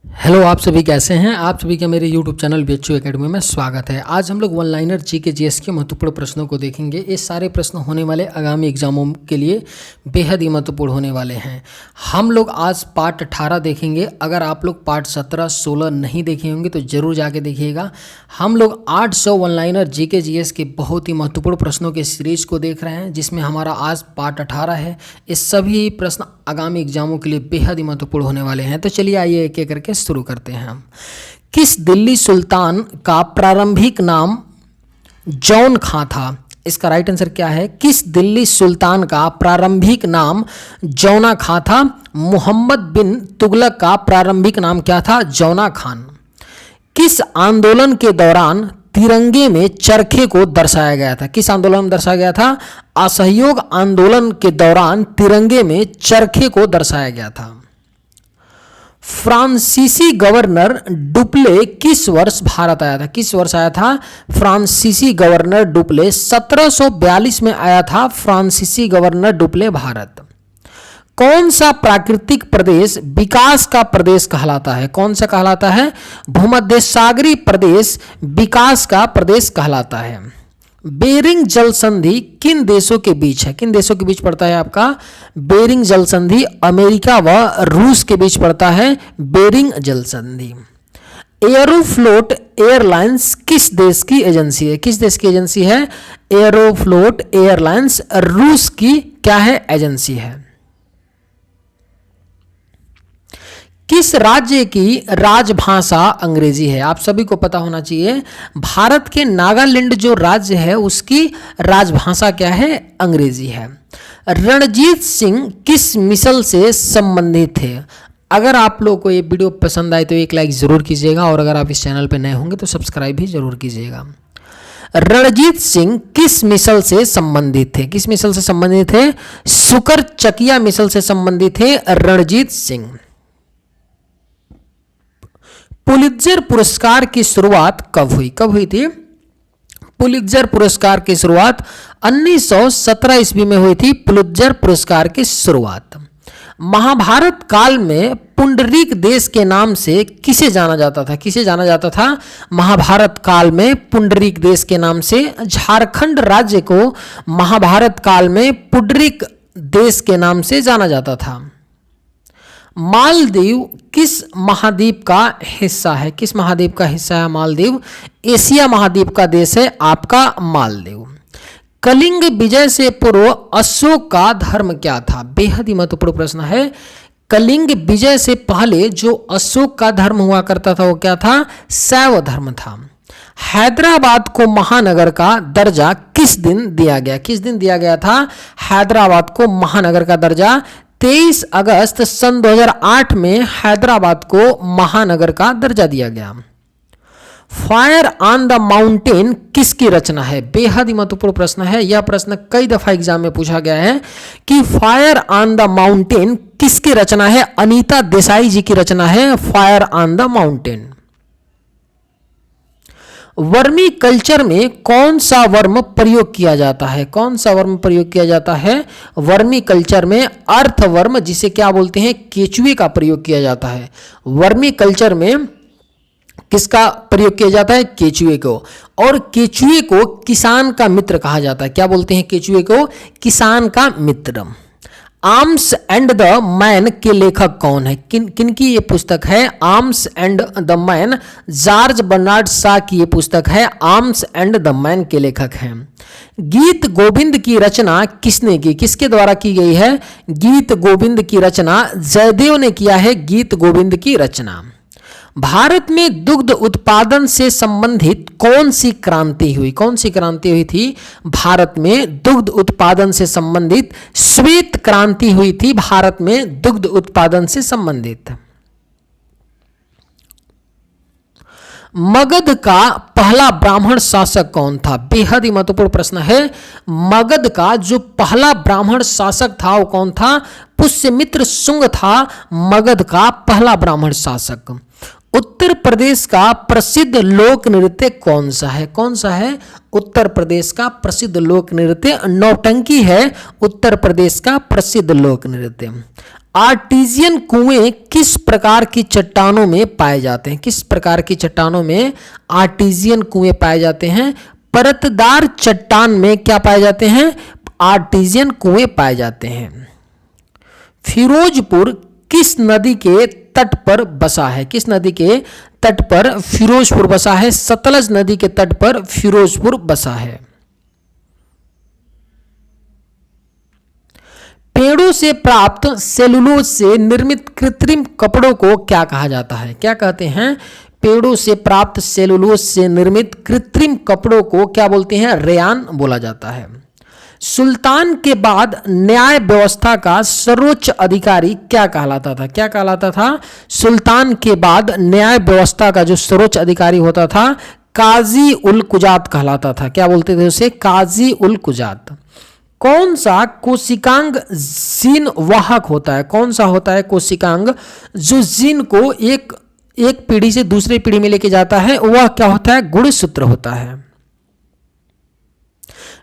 Hello, आप सभी कैसे हैं। आप सभी का मेरे YouTube चैनल BHU एकेडमी में स्वागत है। आज हम लोग वन लाइनर जीके जीएस के महत्वपूर्ण प्रश्नों को देखेंगे। ये सारे प्रश्न होने वाले आगामी एग्जामों के लिए बेहद ही महत्वपूर्ण होने वाले हैं। हम लोग आज पार्ट 18 देखेंगे। अगर आप लोग पार्ट 17, 16 नहीं देखे होंगे तो ज़रूर जाके देखिएगा। हम लोग 800 वन लाइनर जीके जीएस के बहुत ही महत्वपूर्ण प्रश्नों के सीरीज को देख रहे हैं, जिसमें हमारा आज पार्ट 18 है। ये सभी प्रश्न आगामी एग्जामों के लिए बेहद ही महत्वपूर्ण होने वाले हैं। तो चलिए आइए एक एक करके शुरू करते हैं हम। किस दिल्ली सुल्तान का प्रारंभिक नाम जौन खां था? इसका राइट आंसर क्या है? किस दिल्ली सुल्तान का प्रारंभिक नाम जौना खां था? मोहम्मद बिन तुगलक का प्रारंभिक नाम क्या था? जौना खान। किस आंदोलन के दौरान तिरंगे में चरखे को दर्शाया गया था? किस आंदोलन में दर्शाया गया था? असहयोग आंदोलन के दौरान तिरंगे में चरखे को दर्शाया गया था। फ्रांसीसी गवर्नर डुप्ले किस वर्ष भारत आया था? किस वर्ष आया था फ्रांसीसी गवर्नर डुप्ले? 1742 में आया था फ्रांसीसी गवर्नर डुप्ले भारत। कौन सा प्राकृतिक प्रदेश विकास का प्रदेश कहलाता है? कौन सा कहलाता है? भूमध्य सागरीय प्रदेश विकास का प्रदेश कहलाता है। बेरिंग जल संधि किन देशों के बीच है? किन देशों के बीच पड़ता है आपका बेरिंग जल संधि? अमेरिका व रूस के बीच पड़ता है बेरिंग जल संधि। एयरोफ्लोट एयरलाइंस किस देश की एजेंसी है? किस देश की एजेंसी है? एयरोफ्लोट एयरलाइंस रूस की क्या है? एजेंसी है। किस राज्य की राजभाषा अंग्रेजी है? आप सभी को पता होना चाहिए, भारत के नागालैंड जो राज्य है उसकी राजभाषा क्या है? अंग्रेजी है। रणजीत सिंह किस मिसल से संबंधित थे? अगर आप लोगों को ये वीडियो पसंद आए तो एक लाइक जरूर कीजिएगा, और अगर आप इस चैनल पर नए होंगे तो सब्सक्राइब भी जरूर कीजिएगा। रणजीत सिंह किस मिसल से संबंधित थे? किस मिसल से संबंधित थे? शुकर चकिया मिसल से संबंधित थे रणजीत सिंह। पुलित्जर पुरस्कार की शुरुआत कब हुई? कब हुई थी पुलित्जर पुरस्कार की शुरुआत? 1917 ईस्वी में हुई थी पुलित्जर पुरस्कार की शुरुआत। महाभारत काल में पुंडरीक देश के नाम से किसे जाना जाता था? किसे जाना जाता था महाभारत काल में पुंडरीक देश के नाम से? झारखंड राज्य को महाभारत काल में पुंडरीक देश के नाम से जाना जाता था। मालदीव किस महाद्वीप का हिस्सा है? किस महाद्वीप का हिस्सा है मालदीव? एशिया महाद्वीप का देश है आपका मालदीव। कलिंग विजय से पूर्व अशोक का धर्म क्या था? बेहद ही महत्वपूर्ण प्रश्न है। कलिंग विजय से पहले जो अशोक का धर्म हुआ करता था वो क्या था? शैव धर्म था। हैदराबाद को महानगर का दर्जा किस दिन दिया गया? किस दिन दिया गया था हैदराबाद को महानगर का दर्जा? 23 अगस्त सन 2008 में हैदराबाद को महानगर का दर्जा दिया गया। फायर ऑन द माउंटेन किसकी रचना है? बेहद ही महत्वपूर्ण प्रश्न है। यह प्रश्न कई दफा एग्जाम में पूछा गया है कि फायर ऑन द माउंटेन किसकी रचना है? अनीता देसाई जी की रचना है fire on the mountain. Vermi culture में कौन सा वर्म प्रयोग किया जाता है? कौन सा वर्म प्रयोग किया जाता है वर्मी कल्चर में? अर्थवर्म, जिसे क्या बोलते हैं? केचुए का प्रयोग किया जाता है। वर्मी कल्चर में किसका प्रयोग किया जाता है? केचुए को। और केचुए को किसान का मित्र कहा जाता है। क्या बोलते हैं केचुए को? किसान का मित्र। आर्म्स एंड द मैन के लेखक कौन है? किनकी ये पुस्तक है? Arms and the Man George Bernard Shaw की ये पुस्तक है। आर्म्स एंड द मैन के लेखक हैं। गीत गोविंद की रचना किसने की? किसके द्वारा की गई है गीत गोविंद की रचना? जयदेव ने किया है गीत गोविंद की रचना। भारत में दुग्ध उत्पादन से संबंधित कौन सी क्रांति हुई? कौन सी क्रांति हुई थी भारत में दुग्ध उत्पादन से संबंधित? श्वेत क्रांति हुई थी भारत में दुग्ध उत्पादन से संबंधित। मगध का पहला ब्राह्मण शासक कौन था? बेहद ही महत्वपूर्ण प्रश्न है। मगध का जो पहला ब्राह्मण शासक था वो कौन था? पुष्यमित्र शुंग था मगध का पहला ब्राह्मण शासक। उत्तर प्रदेश का प्रसिद्ध लोक नृत्य कौन सा है? कौन सा है उत्तर प्रदेश का प्रसिद्ध लोक नृत्य? नौटंकी है उत्तर प्रदेश का प्रसिद्ध लोक नृत्य। आर्टिजियन कुएं किस प्रकार की चट्टानों में पाए जाते हैं? किस प्रकार की चट्टानों में आर्टिजियन कुएं पाए जाते हैं? परतदार चट्टान में क्या पाए जाते हैं? आर्टिजियन कुएं पाए जाते हैं। फिरोजपुर किस नदी के तट पर बसा है? किस नदी के तट पर फिरोजपुर बसा है? सतलज नदी के तट पर फिरोजपुर बसा है। पेड़ों से प्राप्त सेलुलोज से निर्मित कृत्रिम कपड़ों को क्या कहा जाता है? क्या कहते हैं? पेड़ों से प्राप्त सेलुलोज से निर्मित कृत्रिम कपड़ों को क्या बोलते हैं? रेयान बोला जाता है। सुल्तान के बाद न्याय व्यवस्था का सर्वोच्च अधिकारी क्या कहलाता था? क्या कहलाता था? सुल्तान के बाद न्याय व्यवस्था का जो सर्वोच्च अधिकारी होता था, काजी उल कुजात कहलाता था। क्या बोलते थे उसे? काजी उल कुजात। कौन सा कोशिकांग जीन वाहक होता है? कौन सा होता है कोशिकांग जो जीन को एक पीढ़ी से दूसरी पीढ़ी में लेके जाता है? वह क्या होता है? गुणसूत्र होता है।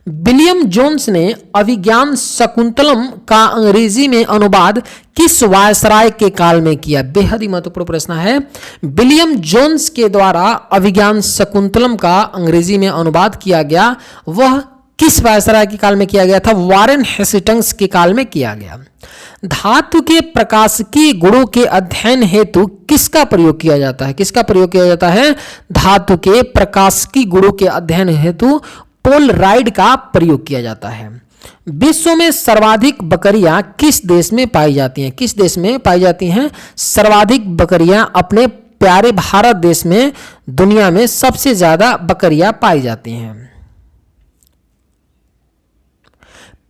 विलियम जोन्स ने अभिज्ञान शकुंतलम का अंग्रेजी में अनुवाद किस वायसराय के काल में किया? बेहद ही महत्वपूर्ण प्रश्न है। विलियम जोन्स के द्वारा अभिज्ञान शकुंतलम का अंग्रेजी में अनुवाद किया गया, वह किस वायसराय के काल में किया गया था? वारेन हेस्टिंग्स के काल में किया गया। धातु के प्रकाशिकी गुणों के अध्ययन हेतु किसका प्रयोग किया जाता है? किसका प्रयोग किया जाता है? धातु के प्रकाशिकी गुणों के अध्ययन हेतु पोलराइड का प्रयोग किया जाता है। विश्व में सर्वाधिक बकरियां किस देश में पाई जाती हैं? किस देश में पाई जाती हैं? सर्वाधिक बकरियां अपने प्यारे भारत देश में दुनिया में सबसे ज्यादा बकरियां पाई जाती हैं।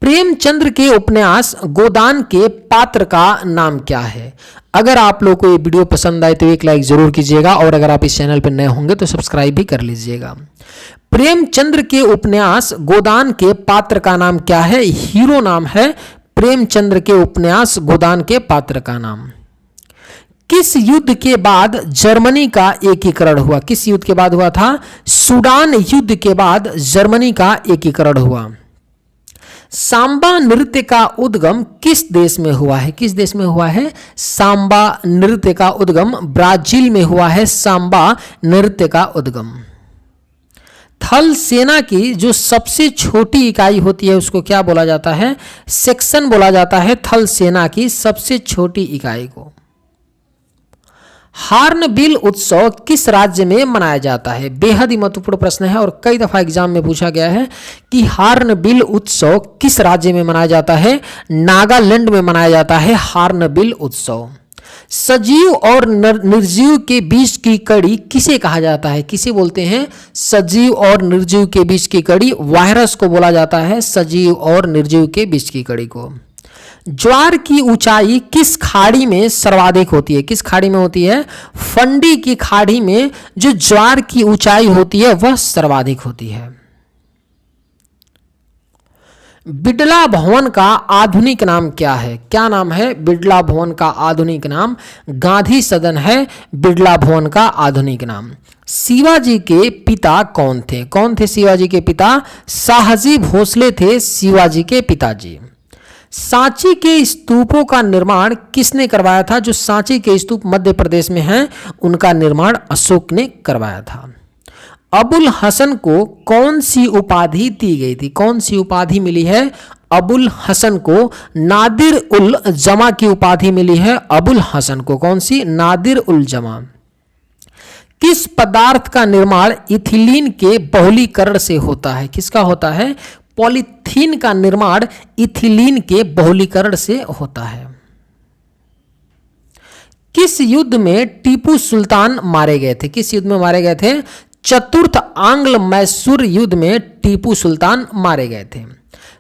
प्रेमचंद्र के उपन्यास गोदान के पात्र का नाम क्या है? अगर आप लोगों को ये वीडियो पसंद आए तो एक लाइक जरूर कीजिएगा और अगर आप इस चैनल पर नए होंगे तो सब्सक्राइब भी कर लीजिएगा। प्रेमचंद्र के उपन्यास गोदान के पात्र का नाम क्या है? हीरो नाम है प्रेमचंद्र के उपन्यास गोदान के पात्र का नाम। किस युद्ध के बाद जर्मनी का एकीकरण हुआ? किस युद्ध के बाद हुआ था? सूडान युद्ध के बाद जर्मनी का एकीकरण हुआ। सांबा नृत्य का उद्गम किस देश में हुआ है? किस देश में हुआ है? सांबा नृत्य का उद्गम ब्राजील में हुआ है। सांबा नृत्य का उद्गम। थल सेना की जो सबसे छोटी इकाई होती है उसको क्या बोला जाता है? सेक्शन बोला जाता है थल सेना की सबसे छोटी इकाई को। हार्नबिल उत्सव किस राज्य में मनाया जाता है? बेहद ही महत्वपूर्ण प्रश्न है और कई दफा एग्जाम में पूछा गया है कि हार्नबिल उत्सव किस राज्य में मनाया जाता है? नागालैंड में मनाया जाता है हार्नबिल उत्सव। सजीव और निर्जीव के बीच की कड़ी किसे कहा जाता है? किसे बोलते हैं? सजीव और निर्जीव के बीच की कड़ी वायरस को बोला जाता है। सजीव और निर्जीव के बीच की कड़ी को। ज्वार की ऊंचाई किस खाड़ी में सर्वाधिक होती है? किस खाड़ी में होती है? फंडी की खाड़ी में जो ज्वार की ऊंचाई होती है वह सर्वाधिक होती है। बिड़ला भवन का आधुनिक नाम क्या है? क्या नाम है बिड़ला भवन का आधुनिक नाम? गांधी सदन है बिड़ला भवन का आधुनिक नाम। शिवाजी के पिता कौन थे? कौन थे शिवाजी के पिता? शाहजी भोसले थे शिवाजी के पिताजी। सांची के स्तूपों का निर्माण किसने करवाया था? जो सांची के स्तूप मध्य प्रदेश में हैं उनका निर्माण अशोक ने करवाया था। अबुल हसन को कौन सी उपाधि दी गई थी? कौन सी उपाधि मिली है? अबुल हसन को नादिर उल जमा की उपाधि मिली है। अबुल हसन को कौन सी? नादिर उल जमा। किस पदार्थ का निर्माण इथिलीन के बहुलीकरण से होता है? किसका होता है? पॉलीथीन का निर्माण इथिलीन के बहुलीकरण से होता है। किस युद्ध में टीपू सुल्तान मारे गए थे? किस युद्ध में मारे गए थे? चतुर्थ आंग्ल मैसूर युद्ध में टीपू सुल्तान मारे गए थे।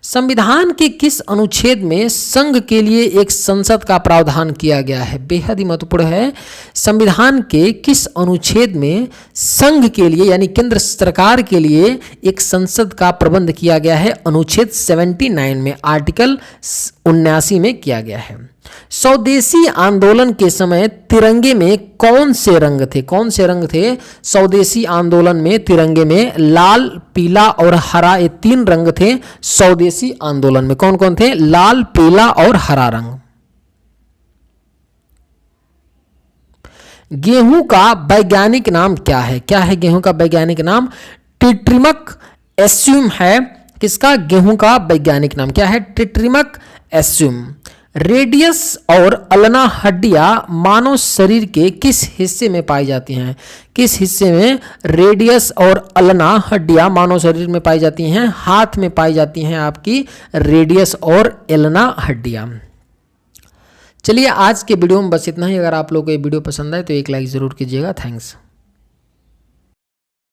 संविधान के किस अनुच्छेद में संघ के लिए एक संसद का प्रावधान किया गया है? बेहद ही महत्वपूर्ण है। संविधान के किस अनुच्छेद में संघ के लिए यानी केंद्र सरकार के लिए एक संसद का प्रबंध किया गया है? अनुच्छेद 79 में, आर्टिकल 79 में किया गया है। स्वदेशी आंदोलन के समय तिरंगे में कौन से रंग थे? कौन से रंग थे स्वदेशी आंदोलन में? तिरंगे में लाल, पीला और हरा, ये 3 रंग थे स्वदेशी आंदोलन में। कौन कौन थे? लाल, पीला और हरा रंग। गेहूं का वैज्ञानिक नाम क्या है? क्या है गेहूं का वैज्ञानिक नाम? ट्रिट्रिमक एस्यूम है किसका? गेहूं का वैज्ञानिक नाम क्या है? ट्रिट्रिमक एस्यूम। रेडियस और अल्ना हड्डियां मानव शरीर के किस हिस्से में पाई जाती हैं? किस हिस्से में रेडियस और अल्ना हड्डियां मानव शरीर में पाई जाती हैं? हाथ में पाई जाती हैं आपकी रेडियस और एल्ना हड्डियां। चलिए आज के वीडियो में बस इतना ही। अगर आप लोगों को ये वीडियो पसंद आए तो एक लाइक जरूर कीजिएगा। थैंक्स।